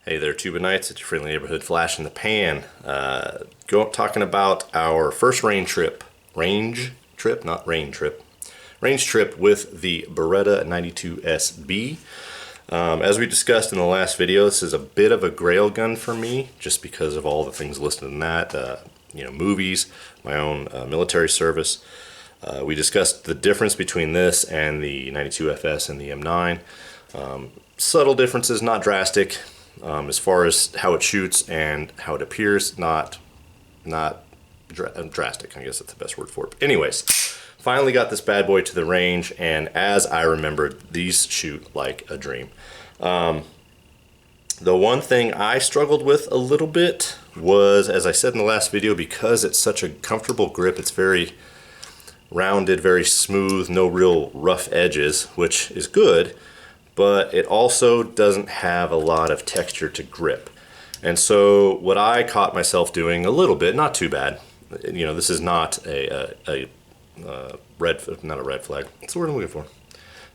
Hey there, Tuba Knights. It's your friendly neighborhood flash in the pan. Talking about our first range trip, not rain trip. Range trip with the Beretta 92SB. As we discussed in the last video, this is a bit of a grail gun for me, just because of all the things listed in that. Movies, my own military service. We discussed the difference between this and the 92FS and the M9. Subtle differences, not drastic. As far as how it shoots and how it appears, not drastic. I guess that's the best word for it. But anyways, finally got this bad boy to the range, and as I remembered, these shoot like a dream. The one thing I struggled with a little bit was, as I said in the last video, because it's such a comfortable grip, it's very rounded, very smooth, no real rough edges, which is good, but it also doesn't have a lot of texture to grip. And so what I caught myself doing a little bit, not too bad, this is not a red flag. What's the word I'm looking for?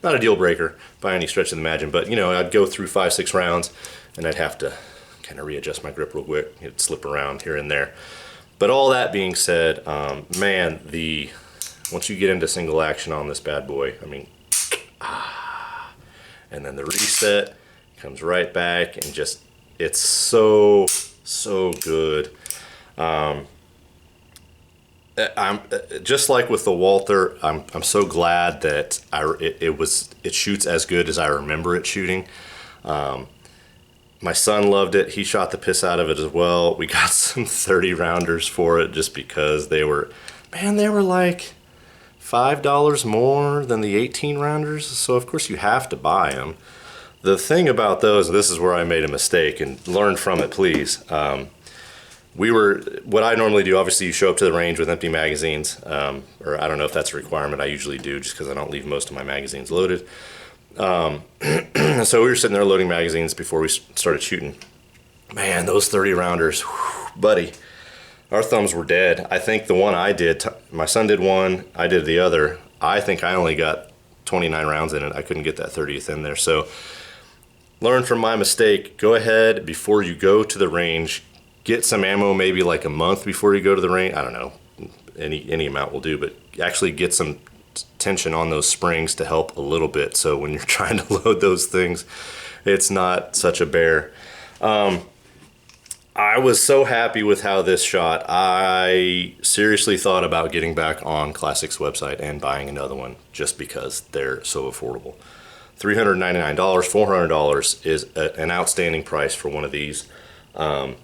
Not a deal breaker by any stretch of the imagine, but I'd go through 5-6 rounds and I'd have to kind of readjust my grip real quick. It'd slip around here and there. But all that being said, man, once you get into single action on this bad boy, and then the reset comes right back, and just, it's so good. I'm just like with the Walther, I'm so glad that it shoots as good as I remember it shooting. My son loved it. He shot the piss out of it as well. We got some 30 rounders for it just because they were like $5 more than the 18 rounders, so of course you have to buy them. The thing about those, this is where I made a mistake, and learn from it, please. What I normally do, obviously you show up to the range with empty magazines, or I don't know if that's a requirement. I usually do, just because I don't leave most of my magazines loaded. So we were sitting there loading magazines before we started shooting. Man, those 30 rounders, whew, buddy. Our thumbs were dead. I think the one I did, my son did one, I did the other. I think I only got 29 rounds in it. I couldn't get that 30th in there. So learn from my mistake. Go ahead before you go to the range. Get some ammo maybe like a month before you go to the range. I don't know. Any amount will do, but actually get some tension on those springs to help a little bit. So when you're trying to load those things, it's not such a bear. I was so happy with how this shot. I seriously thought about getting back on Classic's website and buying another one just because they're so affordable. $399, $400 is an outstanding price for one of these.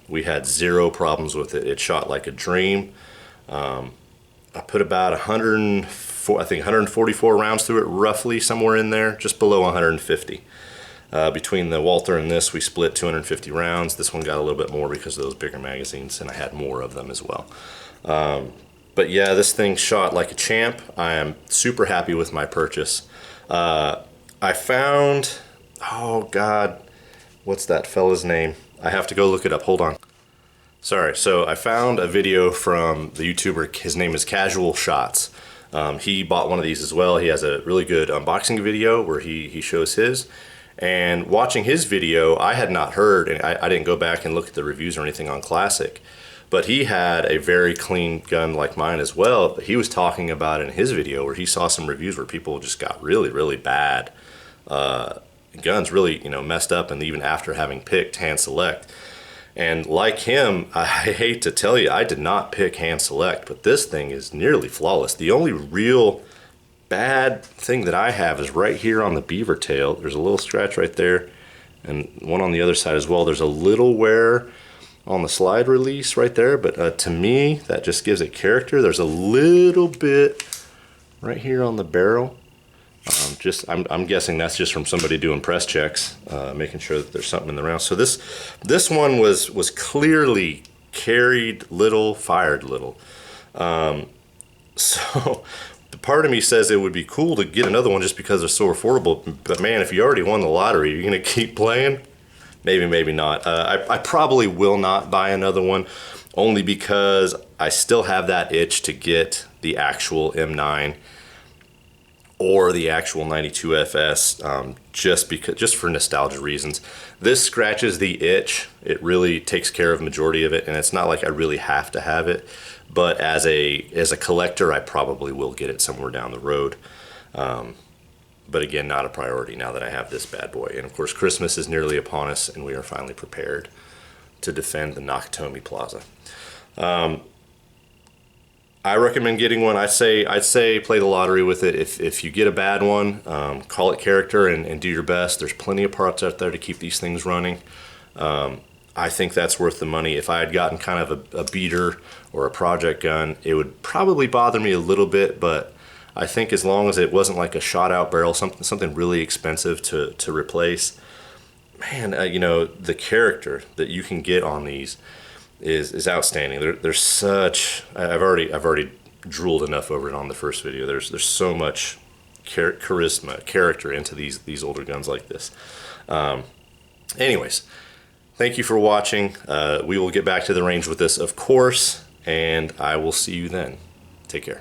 We had zero problems with it. It shot like a dream. I put about 144 rounds through it, roughly somewhere in there, just below 150. Between the Walther and this, we split 250 rounds. This one got a little bit more because of those bigger magazines, and I had more of them as well. But yeah, this thing shot like a champ. I am super happy with my purchase. I found, oh God, what's that fella's name? I have to go look it up. Hold on. Sorry. So I found a video from the YouTuber. His name is Casual Shots. He bought one of these as well. He has a really good unboxing video where he shows his. And watching his video, I had not heard, and I didn't go back and look at the reviews or anything on Classic, but he had a very clean gun like mine as well. But he was talking about it in his video where he saw some reviews where people just got really bad guns, really messed up, and even after having picked hand select. And like him, I hate to tell you, I did not pick hand select, but this thing is nearly flawless. The only real bad thing that I have is right here on the beaver tail. There's a little scratch right there, and one on the other side as well. There's a little wear on the slide release right there, but to me, that just gives it character. There's a little bit right here on the barrel. I'm guessing that's just from somebody doing press checks, making sure that there's something in the round. So this one was clearly carried little, fired little. So part of me says it would be cool to get another one just because they're so affordable. But man, if you already won the lottery, you're gonna keep playing? Maybe, maybe not. I probably will not buy another one, only because I still have that itch to get the actual M9 or the actual 92 FS, just for nostalgia reasons. This scratches the itch. It really takes care of majority of it, and it's not like I really have to have it, but as a collector, I probably will get it somewhere down the road. But again, not a priority now that I have this bad boy. And of course, Christmas is nearly upon us, and we are finally prepared to defend the Nakatomi Plaza. I recommend getting one. I'd say play the lottery with it. If you get a bad one, call it character and do your best. There's plenty of parts out there to keep these things running. I think that's worth the money. If I had gotten kind of a beater or a project gun, it would probably bother me a little bit, but I think as long as it wasn't like a shot out barrel, something really expensive to replace, man, you know, the character that you can get on these is outstanding. There's such, I've already drooled enough over it on the first video. There's so much charisma, character into these older guns like this. Anyways, thank you for watching. We will get back to the range with this, of course, and I will see you then. Take care.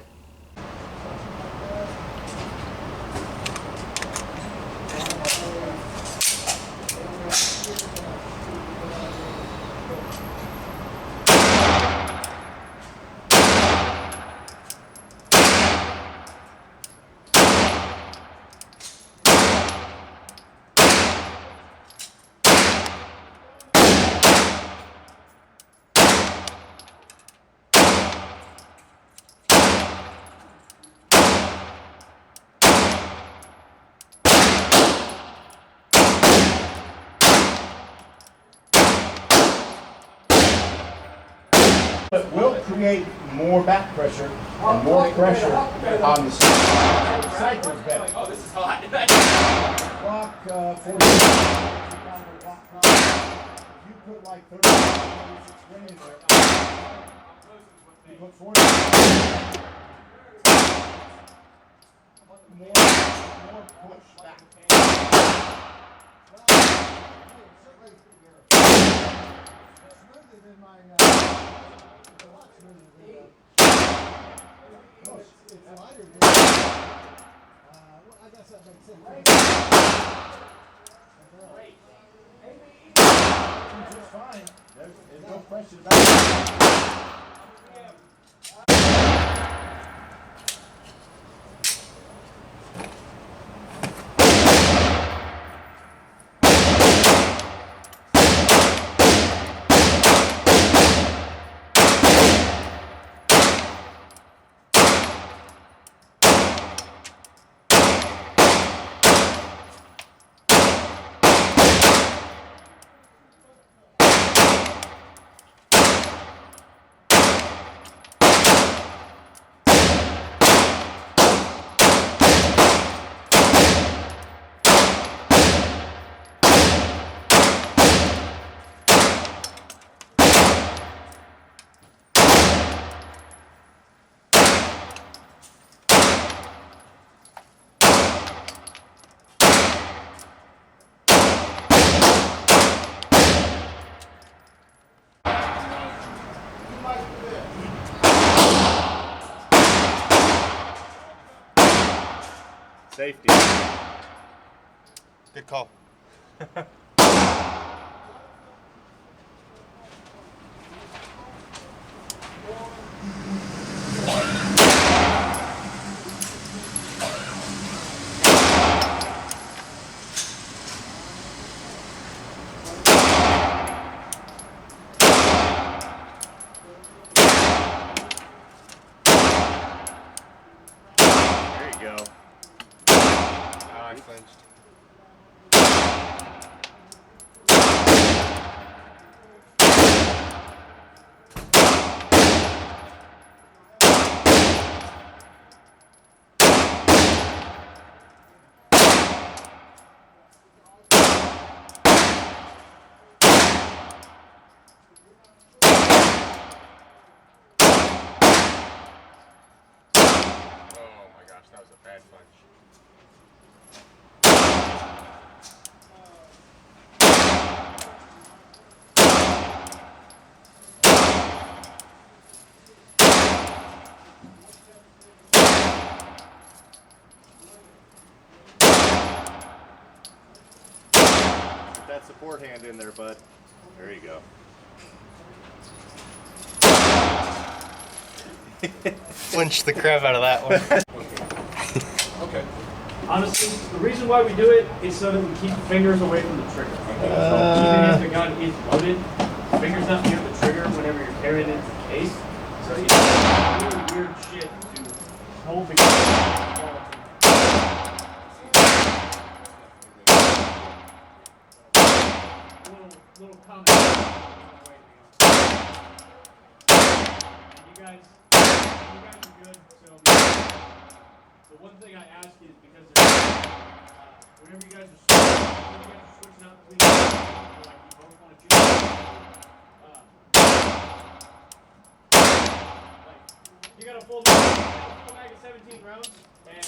It will create more back pressure and more pressure on the cycle. The cycle's better. Oh, this is hot. Block 40. If you put like 36 grain in there, you put 40. More push back. Smoother than my it's lighter than well, I guess that makes sense. It's fine. There's no question about it. Safety. Good call. There you go. I flinched. Oh my gosh, that was a bad flinch. that support hand in there, bud. There you go. Flinched the crap out of that one. Okay. Honestly, the reason why we do it is so that we keep fingers away from the trigger. So even if the gun is loaded, fingers not near the trigger whenever you're carrying it in the case. So you know, really weird shit to hold the gun. Little comment. And you guys are good. So the one thing I ask is because whenever you guys are switching out between like you both want to choose, like you got a full mag of 17 rounds and